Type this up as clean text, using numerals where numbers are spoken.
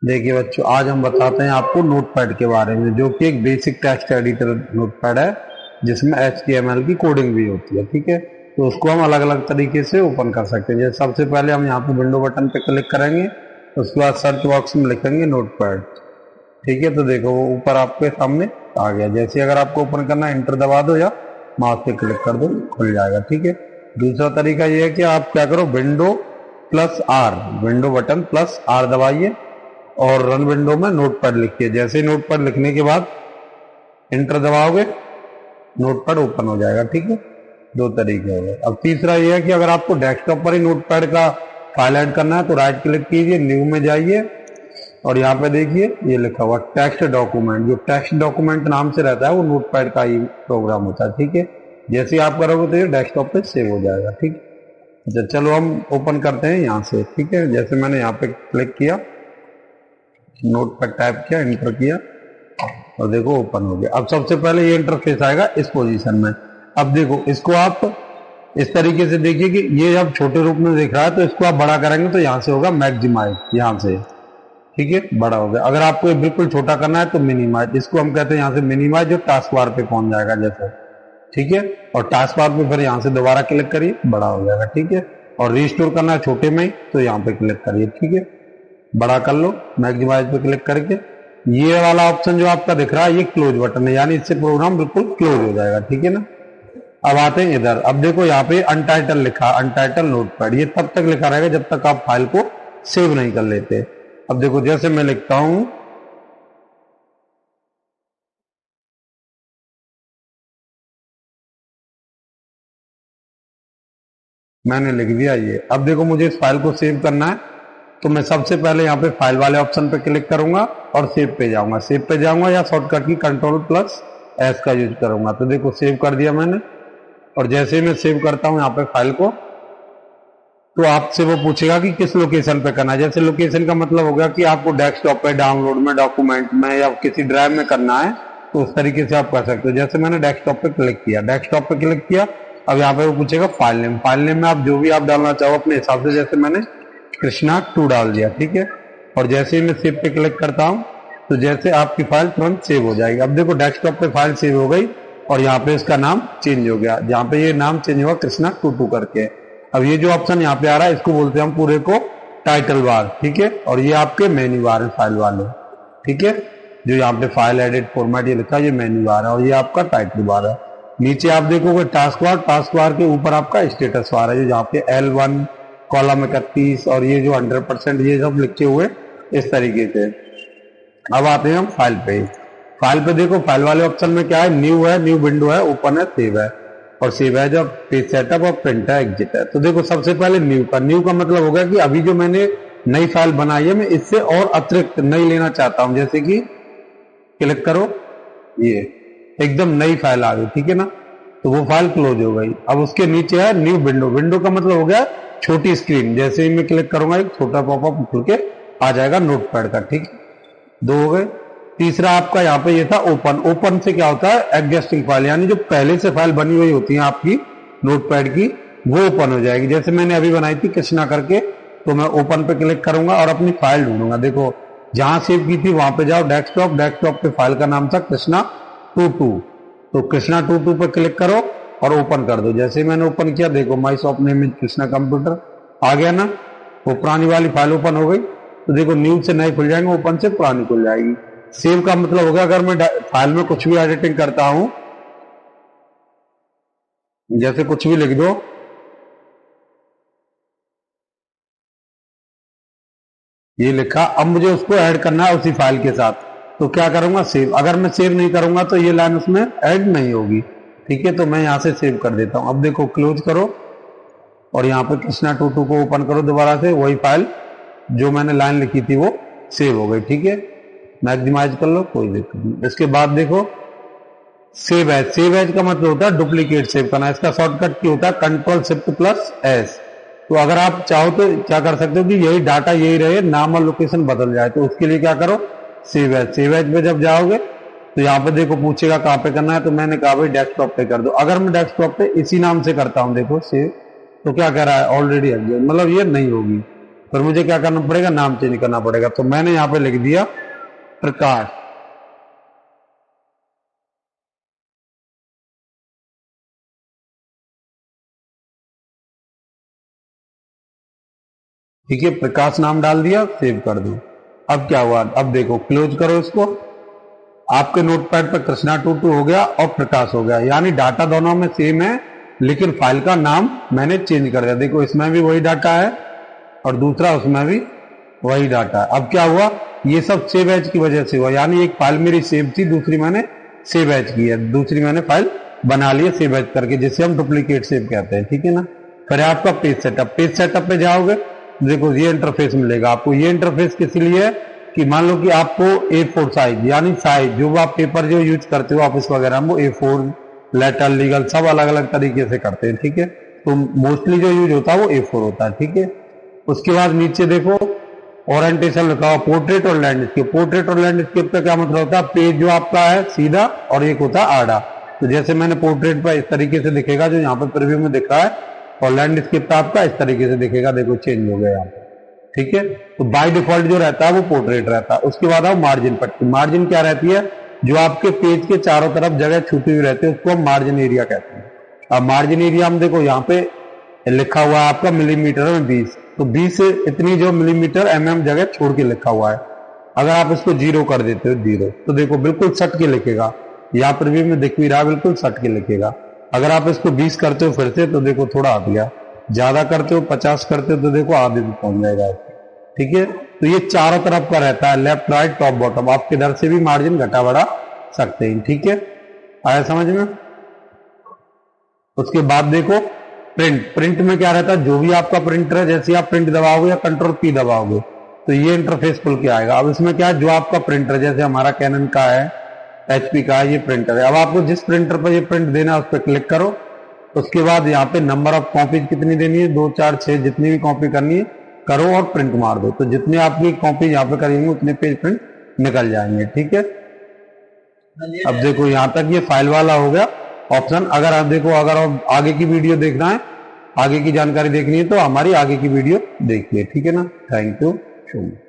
देखिए बच्चों, आज हम बताते हैं आपको नोटपैड के बारे में, जो कि एक बेसिक टेक्स्ट एडिटर नोटपैड है जिसमें HTML की कोडिंग भी होती है। ठीक है, तो उसको हम अलग अलग तरीके से ओपन कर सकते हैं। जैसे सबसे पहले हम यहाँ पे विंडो बटन पे क्लिक करेंगे, उसके बाद सर्च बॉक्स में लिखेंगे नोटपैड। ठीक है, तो देखो वो ऊपर आपके सामने आ गया। जैसे अगर आपको ओपन करना है, एंटर दबा दो या माउस पे क्लिक कर दो, खुल जाएगा। ठीक है, दूसरा तरीका ये है कि आप क्या करो, window plus R, window button plus R दबाइए और रन विंडो में नोटपैड लिखिए। जैसे ही नोटपैड लिखने के बाद एंटर दबाओगे, नोटपैड ओपन हो जाएगा। ठीक है, दो तरीके हो गए। अब तीसरा ये है कि अगर आपको डेस्कटॉप पर ही नोटपैड का फाइल ऐड करना है तो राइट क्लिक कीजिए, न्यू में जाइए और यहाँ पे देखिए ये लिखा हुआ टेक्स्ट डॉक्यूमेंट। जो टेक्स्ट डॉक्यूमेंट नाम से रहता है वो नोटपैड का ही प्रोग्राम होता है। ठीक है, जैसे ही आप करोगे तो ये डेस्कटॉप पे सेव हो जाएगा। ठीक है, अच्छा चलो हम ओपन करते हैं यहाँ से। ठीक है, जैसे मैंने यहाँ पे क्लिक किया, नोटपैड टाइप किया, एंटर किया और देखो ओपन हो गया। अब सबसे पहले ये इंटरफेस आएगा इस पोजीशन में। अब देखो इसको आप इस तरीके से देखिए कि ये जब छोटे रूप में दिख रहा है तो इसको आप बड़ा करेंगे तो यहाँ से होगा मैक्सिमाइज, यहाँ से। ठीक है, बड़ा हो गया। अगर आपको बिल्कुल छोटा करना है तो मिनिमाइज, इसको हम कहते हैं यहाँ से मिनिमाइज, जो टास्क बार पे पहुंच जाएगा जैसे। ठीक है, और टास्क बार पे फिर यहाँ से दोबारा क्लिक करिए, बड़ा हो जाएगा। ठीक है, और रिस्टोर करना है छोटे में ही तो यहाँ पे क्लिक करिए। ठीक है, बड़ा कर लो, मैक्सिमाइज पे क्लिक करके। ये वाला ऑप्शन जो आपका दिख रहा है ये क्लोज बटन है, यानी इससे प्रोग्राम बिल्कुल क्लोज हो जाएगा। ठीक है ना। अब आते हैं इधर। अब देखो यहाँ पे अनटाइटल लिखा, अनटाइटल नोटपैड, ये तब तक लिखा रहेगा जब तक आप फाइल को सेव नहीं कर लेते। अब देखो जैसे मैं लिखता हूं, मैंने लिख दिया ये। अब देखो मुझे इस फाइल को सेव करना है तो मैं सबसे पहले यहाँ पे फाइल वाले ऑप्शन पे क्लिक करूंगा और सेव पे जाऊंगा। सेव पे जाऊंगा या शॉर्टकट की Ctrl+S का यूज करूंगा। तो देखो सेव कर दिया मैंने, और जैसे ही मैं सेव करता हूं यहाँ पे फाइल को, तो आपसे वो पूछेगा कि किस लोकेशन पे करना है। जैसे लोकेशन का मतलब हो गया कि आपको डेस्कटॉप पे, डाउनलोड में, डॉक्यूमेंट में या किसी ड्राइव में करना है तो उस तरीके से आप कर सकते हो। जैसे मैंने डेस्कटॉप पे क्लिक किया, डेस्कटॉप पे क्लिक किया, अब यहाँ पे वो पूछेगा फाइल नेम। फाइल नेम में आप जो भी आप डालना चाहो अपने हिसाब से, जैसे मैंने कृष्णा 2 डाल दिया। ठीक है, और जैसे ही मैं सेव पे क्लिक करता हूँ तो जैसे आपकी फाइल तुरंत सेव हो जाएगी। अब देखो डेस्कटॉप पे फाइल सेव हो गई और यहाँ पे इसका नाम चेंज हो गया, जहाँ पे ये नाम चेंज हुआ कृष्णा 22 करके। अब ये जो ऑप्शन यहाँ पे आ रहा है इसको बोलते हैं हम पूरे को टाइटल बार। ठीक है, और ये आपके मेन्यू बार है फाइल वाले। ठीक है, जो यहाँ पे फाइल एडिट फॉर्मेट ये लिखा है ये मेन्यू बार है, और ये आपका टाइटल बार है। नीचे आप देखोगे टास्क बार, टास्क बार के ऊपर आपका स्टेटस बार है, जो यहाँ पे L1 कॉलम 31 और ये जो 100% ये सब लिखे हुए इस तरीके से। अब आते हैं हम फाइल पे। फाइल पे देखो फाइल वाले ऑप्शन में क्या है, न्यू है, न्यू विंडो है, ओपन है, सेव है, और सेव है जब पेज सेटअप और प्रिंट है, एग्जिट है। तो देखो सबसे पहले न्यू का, न्यू का मतलब हो गया कि अभी जो मैंने नई फाइल बनाई है मैं इससे और अतिरिक्त नई लेना चाहता हूं। जैसे कि क्लिक करो, ये एकदम नई फाइल आ गई। ठीक है ना, तो वो फाइल क्लोज हो गई। अब उसके नीचे है न्यू विंडो। विंडो का मतलब हो गया छोटी स्क्रीन। जैसे ही मैं क्लिक करूंगा एक छोटा पॉपअप खुल के आ जाएगा नोटपैड का। ठीक, दो हो गए। तीसरा आपका यहाँ पे ये था ओपन। ओपन से क्या होता है, एग्जिस्टिंग फाइल, यानी जो पहले से फाइल बनी हुई होती है आपकी नोटपैड की वो ओपन हो जाएगी। जैसे मैंने अभी बनाई थी कृष्णा करके, तो मैं ओपन पे क्लिक करूंगा और अपनी फाइल ढूंढूंगा। देखो जहां सेव की थी वहां पे जाओ, डेस्कटॉप, डेस्कटॉप पे फाइल का नाम था कृष्णा 22, तो कृष्णा 22 पे क्लिक करो और ओपन कर दो। जैसे मैंने ओपन किया, देखो my shop name is Krishna computer आ गया ना, वो पुरानी वाली फाइल ओपन हो गई। तो देखो न्यू से नई खुल जाएंगे, ओपन से पुरानी खुल जाएगी। सेव का मतलब होगा अगर मैं फाइल में कुछ भी एडिटिंग करता हूं, जैसे कुछ भी लिख दो, ये लिखा, अब मुझे उसको ऐड करना है उसी फाइल के साथ, तो क्या करूंगा, सेव। अगर मैं सेव नहीं करूंगा तो ये लाइन उसमें ऐड नहीं होगी। ठीक है, तो मैं यहां से सेव कर देता हूं। अब देखो क्लोज करो और यहाँ पे कृष्णा 22 को ओपन करो दोबारा से, वही फाइल जो मैंने लाइन लिखी थी वो सेव हो गई। ठीक है, मैक्सिमाइज कर लो, कोई दिक्कत नहीं। इसके बाद देखो सेव एज। सेव एज का मतलब होता है डुप्लीकेट सेव करना। इसका शॉर्टकट क्या होता है, Ctrl+Shift+S। तो अगर आप चाहो तो क्या कर सकते हो कि यही डाटा यही रहे, नाम और लोकेशन बदल जाए, तो उसके लिए क्या करो, सेव एज। सेव एज पे जब जाओगे तो यहाँ पे देखो पूछेगा कहाँ पे करना है, तो मैंने कहा भाई डेस्कटॉप पे कर दो। अगर मैं डेस्कटॉप पे इसी नाम से करता हूँ, देखो सेव, तो क्या कह रहा है, ऑलरेडी मतलब ये नहीं होगी। फिर मुझे क्या करना पड़ेगा, नाम चेंज करना पड़ेगा। तो मैंने यहाँ पे लिख दिया प्रकाश। ठीक है, प्रकाश नाम डाल दिया, सेव कर दो। अब क्या हुआ, अब देखो क्लोज करो इसको, आपके नोटपैड पर कृष्णा 22 हो गया और प्रकाश हो गया, यानी डाटा दोनों में सेम है, लेकिन फाइल का नाम मैंने चेंज कर दिया। देखो इसमें भी वही डाटा है और दूसरा उसमें भी वही डाटा है। अब क्या हुआ, ये सब सेव एज की वजह से हुआ, यानी एक फाइल मेरी सेव थी, दूसरी मैंने सेव एज की है, दूसरी मैंने फाइल बना ली है सेव एज करके, जिसे हम डुप्लीकेट सेव कहते हैं। ठीक है ना। फिर आपका पेज सेटअप, पेज सेटअप पे जाओगे, देखो ये इंटरफेस मिलेगा आपको। ये इंटरफेस किस लिए है कि मान लो कि आपको A4 साइज, यानी साइज जो आप पेपर जो यूज करते हो ऑफिस वगैरह में, वो A4 लेटर लीगल सब अलग अलग तरीके से करते हैं। ठीक है, तो मोस्टली जो यूज होता है वो A4 होता है। ठीक है, उसके बाद नीचे देखो ओरिएंटेशन लिखा हुआ, पोर्ट्रेट और लैंडस्केप। पोर्ट्रेट और लैंडस्केप का क्या मतलब होता है, पेज जो आपका है सीधा और एक होता है आड़ा। तो जैसे मैंने पोर्ट्रेट पर इस तरीके से दिखेगा जो यहाँ पे प्रीव्यू में दिख रहा है, और लैंडस्केप पे आपका इस तरीके से दिखेगा, देखो चेंज हो गया यहाँ पे। ठीक है, तो बाय डिफॉल्ट जो रहता है वो पोर्ट्रेट रहता है। उसके बाद आओ मार्जिन पट्टी। मार्जिन क्या रहती है, जो आपके पेज के चारों तरफ जगह छूटी हुई रहती है उसको हम मार्जिन एरिया कहते हैं। अब मार्जिन एरिया हम देखो यहाँ पे लिखा हुआ है आपका मिलीमीटर में 20, तो 20 इतनी जो मिलीमीटर mm जगह छोड़ के लिखा हुआ है। अगर आप इसको 0 कर देते हो 0, तो देखो बिल्कुल सट के लिखेगा, यहाँ पर भी में दिख भी रहा बिल्कुल सट के लिखेगा। अगर आप इसको 20 करते हो फिर से, तो देखो थोड़ा हट गया, ज्यादा करते हो 50 करते हो तो देखो आधे भी पहुंच जाएगा। ठीक है, तो ये चारों तरफ का रहता है, लेफ्ट राइट टॉप बॉटम, आप किधर से भी मार्जिन घटा बढ़ा सकते हैं। ठीक है, आया समझ में। उसके बाद देखो प्रिंट। प्रिंट में क्या रहता है, जो भी आपका प्रिंटर है, जैसे आप प्रिंट दबाओगे या कंट्रोल P दबाओगे तो ये इंटरफेस खुल के आएगा। अब इसमें क्या है, जो आपका प्रिंटर, जैसे हमारा कैनन का है, HP का है, ये प्रिंटर है। अब आपको जिस प्रिंटर पर ये प्रिंट देना है उस पर क्लिक करो। उसके बाद यहाँ पे नंबर ऑफ कॉपीज कितनी देनी है, 2 4 6 जितनी भी कॉपी करनी है करो और प्रिंट मार दो। तो जितने आपकी कॉपी यहाँ पे करेंगे उतने पेज प्रिंट निकल जाएंगे। ठीक है, अब देखो यहाँ तक ये फाइल वाला हो गया ऑप्शन। अगर आप देखो, अगर आप आगे की वीडियो देखना है, आगे की जानकारी देखनी है, तो हमारी आगे की वीडियो देखिए। ठीक है ना, थैंक यू सो मच।